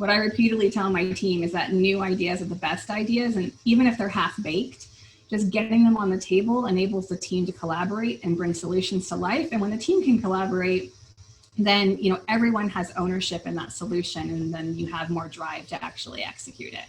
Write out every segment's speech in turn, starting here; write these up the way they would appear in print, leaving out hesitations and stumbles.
what I repeatedly tell my team is that new ideas are the best ideas. And even if they're half-baked, just getting them on the table enables the team to collaborate and bring solutions to life. And when the team can collaborate, then everyone has ownership in that solution, and then you have more drive to actually execute it.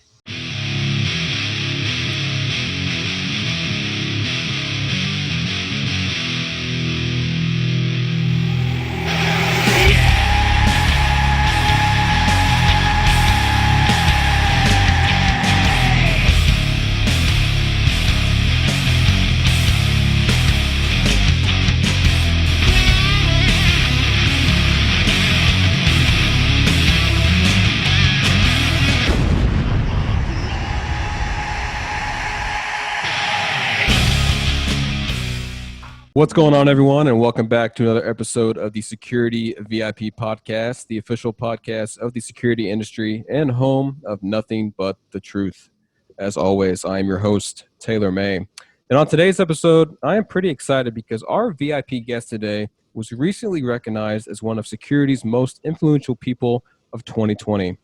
What's going on, everyone, and welcome back to another episode of the Security VIP Podcast, the official podcast of the security industry and home of nothing but the truth. As always, I am your host, Taylor May. And on today's episode, I am pretty excited because our VIP guest today was recently recognized as one of security's most influential people of 2020.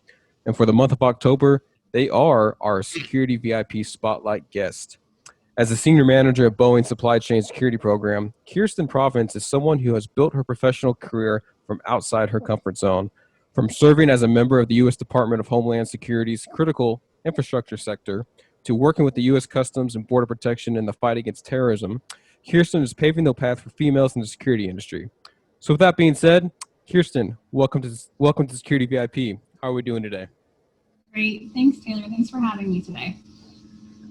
And for the month of October, they are our Security VIP Spotlight guest. As a senior manager at Boeing Supply Chain Security Program, Kirsten Provence is someone who has built her professional career from outside her comfort zone. From serving as a member of the U.S. Department of Homeland Security's critical infrastructure sector to working with the U.S. Customs and Border Protection in the fight against terrorism, Kirsten is paving the path for females in the security industry. So with that being said, Kirsten, welcome to Security VIP. How are we doing today? Great. Thanks, Taylor. Thanks for having me today.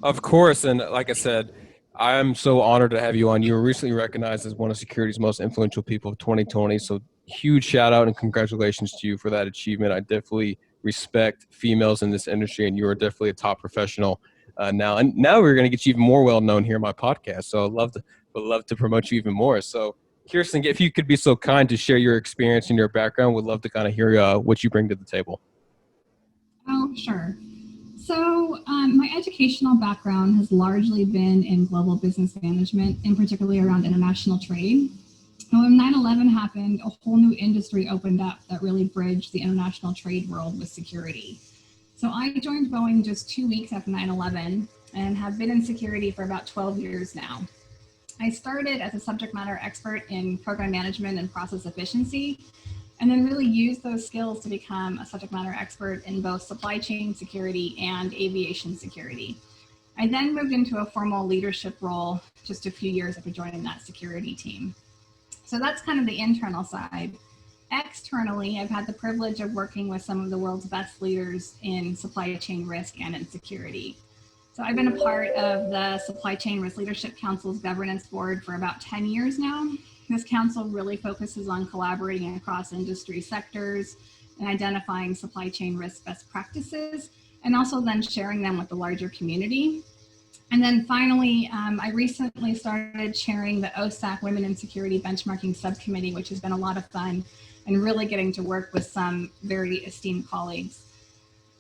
Of course, and like I said, I am so honored to have you on. You were recently recognized as one of security's most influential people of 2020, so huge shout out and congratulations to you for that achievement. I definitely respect females in this industry, and you are definitely a top professional now. And now we're going to get you even more well known here on my podcast, so I'd love to promote you even more. So, Kirsten, if you could be so kind to share your experience and your background, we'd love to kind of hear what you bring to the table. Oh, sure. So my educational background has largely been in global business management, and particularly around international trade. And when 9/11 happened, a whole new industry opened up that really bridged the international trade world with security. So I joined Boeing just 2 weeks after 9/11 and have been in security for about 12 years now. I started as a subject matter expert in program management and process efficiency, and then really use those skills to become a subject matter expert in both supply chain security and aviation security. I then moved into a formal leadership role just a few years after joining that security team. So that's kind of the internal side. Externally, I've had the privilege of working with some of the world's best leaders in supply chain risk and in security. So I've been a part of the Supply Chain Risk Leadership Council's governance board for about 10 years now. This council really focuses on collaborating across industry sectors and identifying supply chain risk best practices, and also then sharing them with the larger community. And then finally, I recently started chairing the OSAC Women in Security Benchmarking Subcommittee, which has been a lot of fun and really getting to work with some very esteemed colleagues.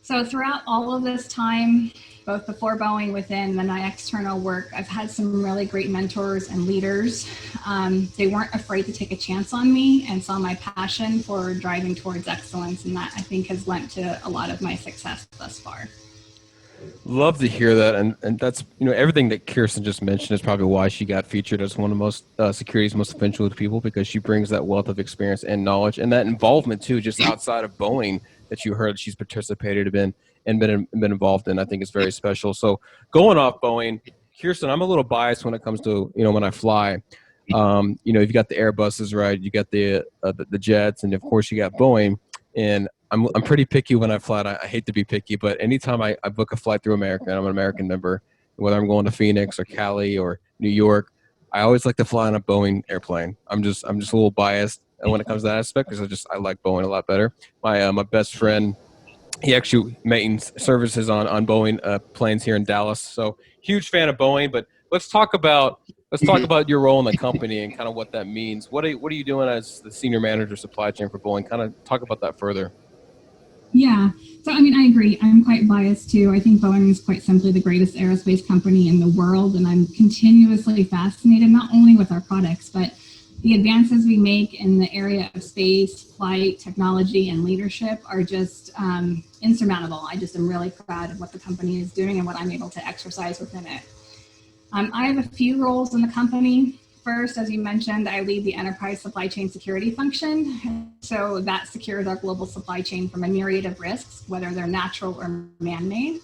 So throughout all of this time, both before Boeing, within the external work, I've had some really great mentors and leaders. They weren't afraid to take a chance on me and saw my passion for driving towards excellence, and that I think has lent to a lot of my success thus far. Love to hear that, and that's everything that Kirsten just mentioned is probably why she got featured as one of the most security's most influential people, because she brings that wealth of experience and knowledge and that involvement too, just outside of Boeing, that you heard she's participated in and been involved in. I think it's very special. So going off Boeing, Kirsten, I'm a little biased when it comes to when I fly. You've got the Airbuses, right? You got the jets, and of course you got Boeing. And I'm pretty picky when I fly. I hate to be picky, but anytime I book a flight through America, and I'm an American member, whether I'm going to Phoenix or Cali or New York, I always like to fly on a Boeing airplane. I'm just a little biased when it comes to that aspect, because I like Boeing a lot better. My best friend, he actually maintains services on Boeing planes here in Dallas. So huge fan of Boeing. But let's talk about your role in the company and kind of what that means. What are you doing as the senior manager of supply chain for Boeing? Kind of talk about that further. Yeah. So, I agree. I'm quite biased too. I think Boeing is quite simply the greatest aerospace company in the world. And I'm continuously fascinated, not only with our products, but The advances we make in the area of space, flight, technology, and leadership are just insurmountable. I just am really proud of what the company is doing and what I'm able to exercise within it. I have a few roles in the company. First, as you mentioned, I lead the enterprise supply chain security function. So that secures our global supply chain from a myriad of risks, whether they're natural or man-made.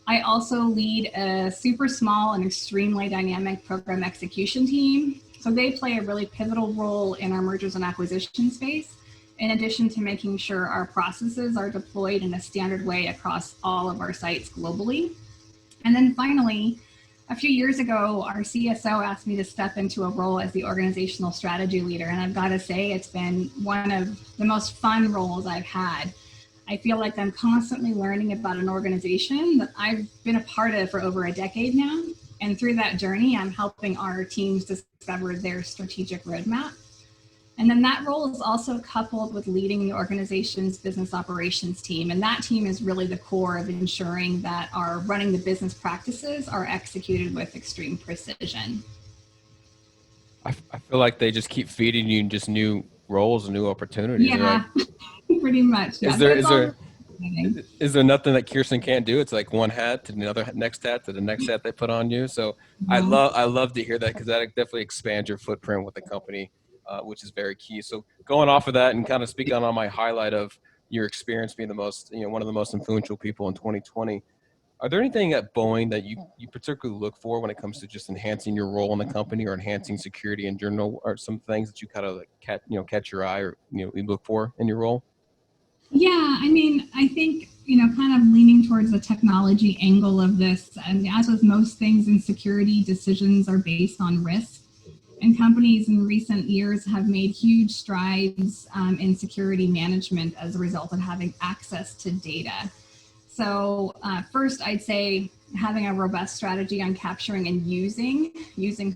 I also lead a super small and extremely dynamic program execution team. So they play a really pivotal role in our mergers and acquisition space, in addition to making sure our processes are deployed in a standard way across all of our sites globally. And then finally, a few years ago, our CSO asked me to step into a role as the organizational strategy leader. And I've got to say, it's been one of the most fun roles I've had. I feel like I'm constantly learning about an organization that I've been a part of for over a decade now. And through that journey, I'm helping our teams discover their strategic roadmap. And then that role is also coupled with leading the organization's business operations team. And that team is really the core of ensuring that our running the business practices are executed with extreme precision. I feel like they just keep feeding you just new roles and new opportunities. Yeah, Right? pretty much. Yeah. Is there nothing that Kirsten can't do? It's like one hat to another next hat to the next hat they put on you. So I love to hear that, because that definitely expands your footprint with the company, which is very key. So going off of that and kind of speaking on my highlight of your experience being the most, one of the most influential people in 2020. Are there anything at Boeing that you particularly look for when it comes to just enhancing your role in the company or enhancing security in general? Or some things that you kind of like catch your eye, or you look for in your role? Yeah, I mean, I think, kind of leaning towards the technology angle of this, and as with most things in security, decisions are based on risk. And companies in recent years have made huge strides in security management as a result of having access to data. So first, I'd say having a robust strategy on capturing and using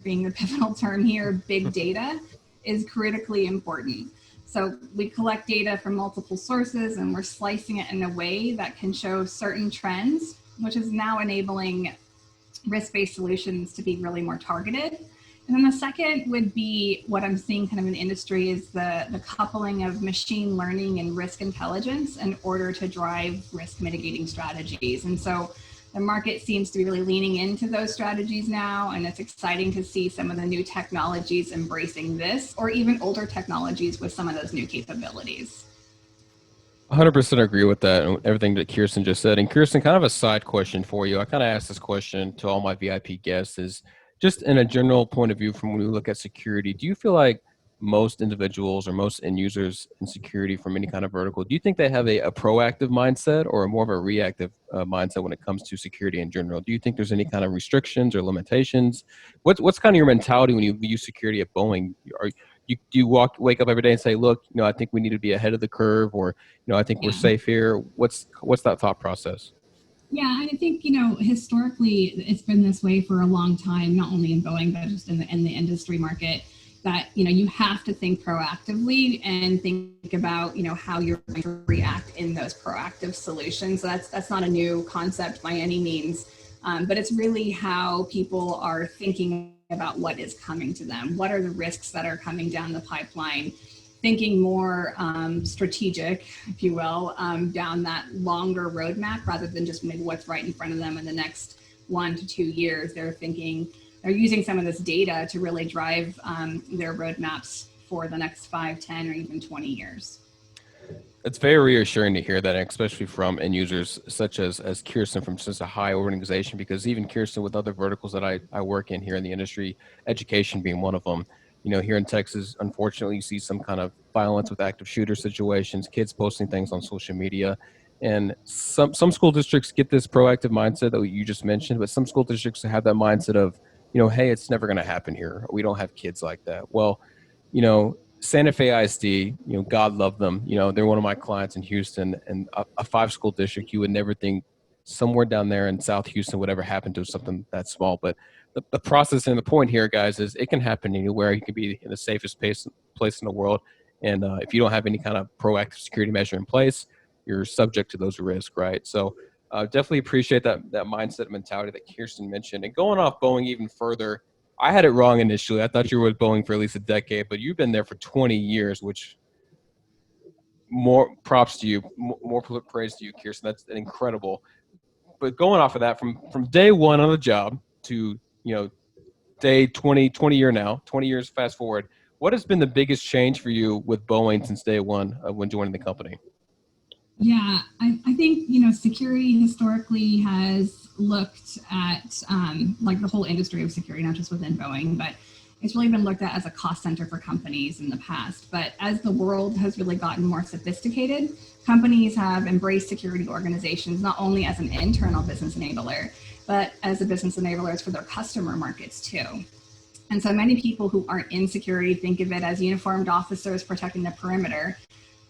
being the pivotal term here, big data is critically important. So we collect data from multiple sources and we're slicing it in a way that can show certain trends, which is now enabling risk-based solutions to be really more targeted. And then the second would be what I'm seeing kind of in the industry is the coupling of machine learning and risk intelligence in order to drive risk mitigating strategies. And so the market seems to be really leaning into those strategies now, and it's exciting to see some of the new technologies embracing this, or even older technologies with some of those new capabilities. 100% agree with that and everything that Kirsten just said. And Kirsten, kind of a side question for you. I kind of ask this question to all my VIP guests is just in a general point of view from when we look at security, do you feel like most individuals or most end users in security from any kind of vertical, do you think they have a proactive mindset or more of a reactive mindset when it comes to security in general? Do you think there's any kind of restrictions or limitations? What's kind of your mentality when you use security at Boeing? Do you wake up every day and say, look, I think we need to be ahead of the curve, or I think we're safe here? What's that thought process? Yeah, and I think, historically, it's been this way for a long time, not only in Boeing, but just in the industry market, that, you have to think proactively and think about, how you're going to react in those proactive solutions. So that's not a new concept by any means, but it's really how people are thinking about what is coming to them. What are the risks that are coming down the pipeline? Thinking more strategic, if you will, down that longer roadmap rather than just maybe what's right in front of them in the next 1 to 2 years. They're using some of this data to really drive their roadmaps for the next 5, 10, or even 20 years. It's very reassuring to hear that, especially from end users such as Kirsten from such a high organization, because even Kirsten with other verticals that I work in here in the industry, education being one of them. Here in Texas, unfortunately, you see some kind of violence with active shooter situations, kids posting things on social media. And some school districts get this proactive mindset that you just mentioned, but some school districts have that mindset of, hey, it's never going to happen here. We don't have kids like that. Well, Santa Fe ISD, God love them. They're one of my clients in Houston, and a 5-school district. You would never think somewhere down there in South Houston would ever happen to something that small. But the process and the point here, guys, is it can happen anywhere. You can be in the safest place in the world. And if you don't have any kind of proactive security measure in place, you're subject to those risks, right? So definitely appreciate that mindset mentality that Kirsten mentioned. And going off Boeing even further, I had it wrong initially. I thought you were with Boeing for at least a decade, but you've been there for 20 years, which more props to you, more praise to you, Kirsten. That's incredible. But going off of that, from day one on the job to, day 20 year now, 20 years fast forward, what has been the biggest change for you with Boeing since day one when joining the company? Yeah, I think, security historically has looked at like the whole industry of security, not just within Boeing, but it's really been looked at as a cost center for companies in the past. But as the world has really gotten more sophisticated, companies have embraced security organizations not only as an internal business enabler, but as a business enablers for their customer markets too. And so many people who aren't in security think of it as uniformed officers protecting the perimeter.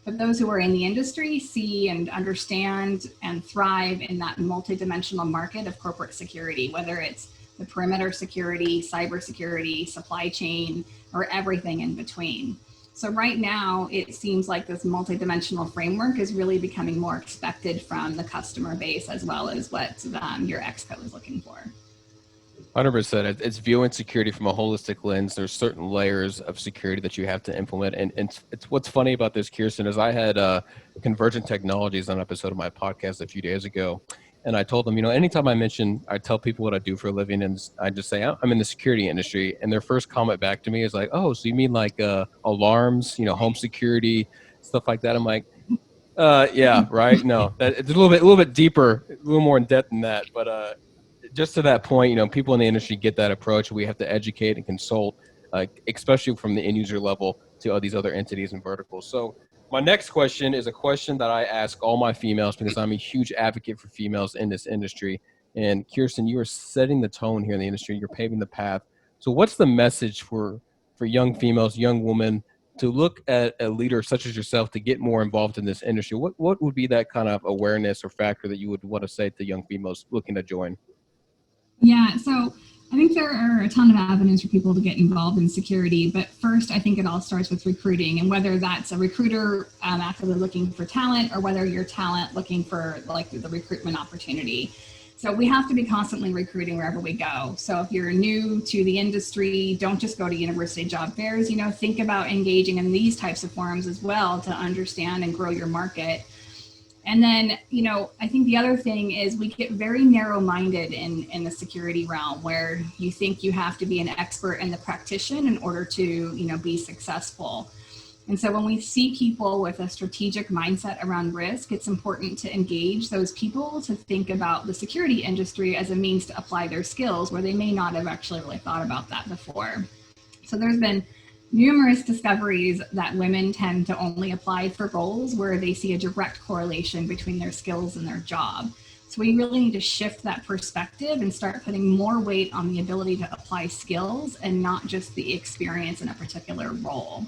But those who are in the industry see and understand and thrive in that multidimensional market of corporate security, whether it's the perimeter security, cybersecurity, supply chain, or everything in between. So right now, it seems like this multidimensional framework is really becoming more expected from the customer base as well as what your expo is looking for. 100%. It's viewing security from a holistic lens. There's certain layers of security that you have to implement. And it's what's funny about this, Kirsten, is I had Convergent Technologies on an episode of my podcast a few days ago. And I told them, anytime I tell people what I do for a living, and I just say, I'm in the security industry. And their first comment back to me is like, oh, so you mean like alarms, home security, stuff like that? I'm like, yeah, right. No, it's a little bit deeper, a little more in depth than that. But just to that point, people in the industry get that approach. We have to educate and consult, especially from the end user level to all these other entities and verticals. So my next question is a question that I ask all my females because I'm a huge advocate for females in this industry. And Kirsten, you are setting the tone here in the industry. You're paving the path. So what's the message for young females, young women, to look at a leader such as yourself to get more involved in this industry? What would be that kind of awareness or factor that you would want to say to young females looking to join? Yeah, so I think there are a ton of avenues for people to get involved in security, but first I think it all starts with recruiting, and whether that's a recruiter actively looking for talent or whether you're talent looking for like the recruitment opportunity. So we have to be constantly recruiting wherever we go. So if you're new to the industry, don't just go to university job fairs, think about engaging in these types of forums as well to understand and grow your market. And then, I think the other thing is we get very narrow-minded in the security realm where you think you have to be an expert in the practitioner in order to, be successful. And so when we see people with a strategic mindset around risk, it's important to engage those people to think about the security industry as a means to apply their skills where they may not have actually really thought about that before. So there's been numerous discoveries that women tend to only apply for roles where they see a direct correlation between their skills and their job. So we really need to shift that perspective and start putting more weight on the ability to apply skills and not just the experience in a particular role.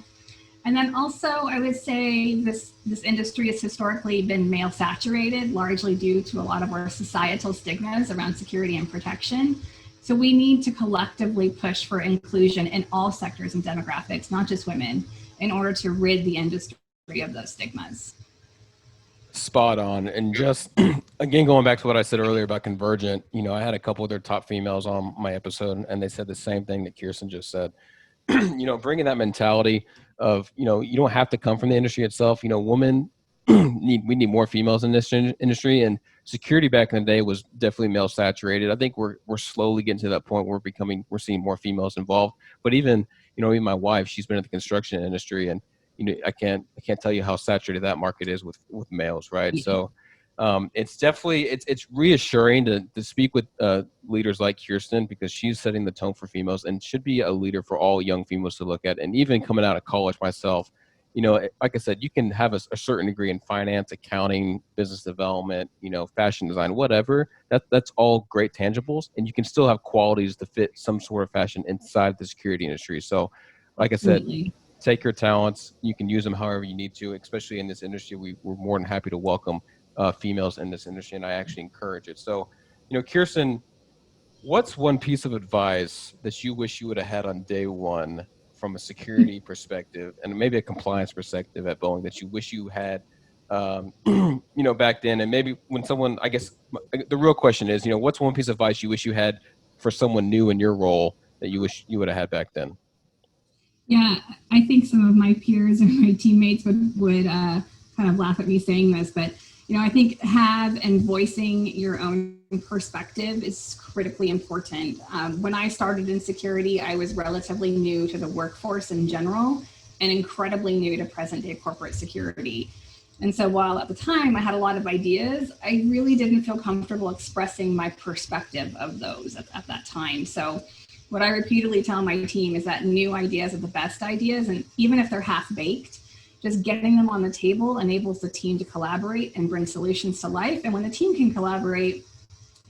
And then also, I would say this industry has historically been male saturated, largely due to a lot of our societal stigmas around security and protection. So we need to collectively push for inclusion in all sectors and demographics, not just women, in order to rid the industry of those stigmas. Spot on. And just, again, going back to what I said earlier about Convergent, I had a couple of their top females on my episode, and they said the same thing that Kirsten just said. Bringing that mentality of, you don't have to come from the industry itself. Women we need more females in this industry, and security back in the day was definitely male saturated. I think we're slowly getting to that point where we're seeing more females involved. But even my wife, she's been in the construction industry, and I can't tell you how saturated that market is with males, right? Yeah. So it's definitely it's reassuring to speak with leaders like Kirsten, because she's setting the tone for females and should be a leader for all young females to look at. And even coming out of college myself, like I said, you can have a certain degree in finance, accounting, business development, fashion design, whatever. That's all great tangibles, and you can still have qualities to fit some sort of fashion inside the security industry. So, like I said, take your talents. You can use them however you need to, especially in this industry. We're more than happy to welcome females in this industry, and I actually encourage it. So, Kirsten, what's one piece of advice that you wish you would have had on day one from a security perspective and maybe a compliance perspective at Boeing that you wish you had, back then? And maybe when someone, I guess the real question is, what's one piece of advice you wish you had for someone new in your role that you wish you would have had back then? Yeah, I think some of my peers and my teammates would kind of laugh at me saying this, but I think voicing your own perspective is critically important. When I started in security, I was relatively new to the workforce in general and incredibly new to present day corporate security. And so while at the time I had a lot of ideas, I really didn't feel comfortable expressing my perspective of those at that time. So what I repeatedly tell my team is that new ideas are the best ideas. And even if they're half baked, just getting them on the table enables the team to collaborate and bring solutions to life. And when the team can collaborate,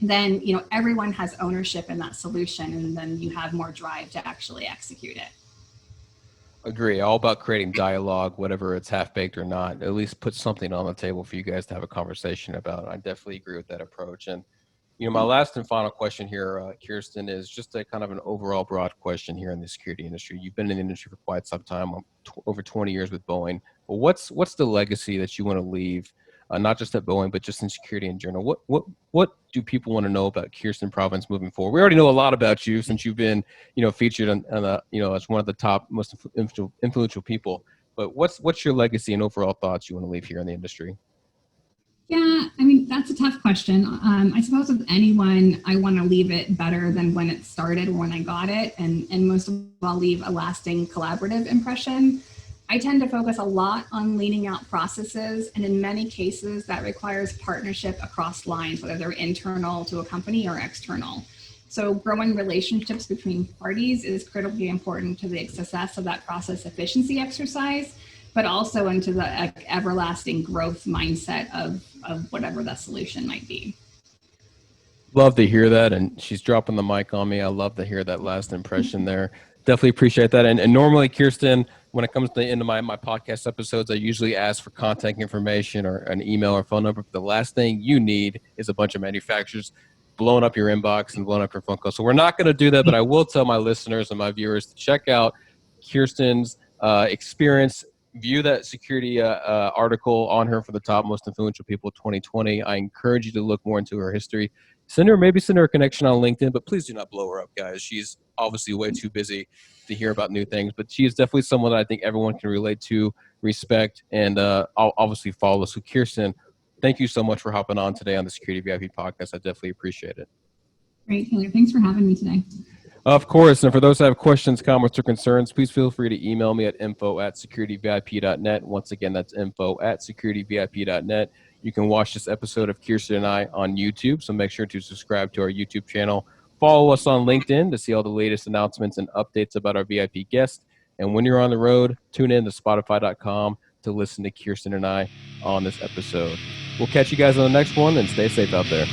then everyone has ownership in that solution, and then you have more drive to actually execute it. Agree. All about creating dialogue, whatever it's half baked or not. At least put something on the table for you guys to have a conversation about. I definitely agree with that approach. And my last and final question here, Kirsten, is just a kind of an overall broad question here in the security industry. You've been in the industry for quite some time, over 20 years with Boeing. But what's the legacy that you want to leave, not just at Boeing, but just in security in general? What do people want to know about Kirsten Provence moving forward? We already know a lot about you since you've been, featured on as one of the top most influential people. But what's your legacy and overall thoughts you want to leave here in the industry? Yeah, I mean, that's a tough question. I suppose with anyone, I want to leave it better than when it started or when I got it, and most of all, leave a lasting collaborative impression. I tend to focus a lot on leaning out processes, and in many cases, that requires partnership across lines, whether they're internal to a company or external. So growing relationships between parties is critically important to the success of that process efficiency exercise, but also into the everlasting growth mindset of whatever that solution might be. Love to hear that. And she's dropping the mic on me. I love to hear that last impression there. Definitely appreciate that. And normally, Kirsten, when it comes to the end of my podcast episodes, I usually ask for contact information or an email or phone number. But the last thing you need is a bunch of manufacturers blowing up your inbox and blowing up your phone call. So we're not going to do that, but I will tell my listeners and my viewers to check out Kirsten's experience. View that security article on her for the top most influential people of 2020. I encourage you to look more into her history. Send her a connection on LinkedIn, but please do not blow her up, guys. She's obviously way too busy to hear about new things, but she is definitely someone that I think everyone can relate to, respect, and I'll obviously follow. So Kirsten, thank you so much for hopping on today on the Security VIP podcast. I definitely appreciate it. Great, Taylor. Thanks for having me today. Of course. And for those that have questions, comments, or concerns, please feel free to email me at info@securityvip.net. Once again, that's info@securityvip.net. You can watch this episode of Kirsten and I on YouTube, so make sure to subscribe to our YouTube channel. Follow us on LinkedIn to see all the latest announcements and updates about our VIP guests. And when you're on the road, tune in to Spotify.com to listen to Kirsten and I on this episode. We'll catch you guys on the next one, and stay safe out there.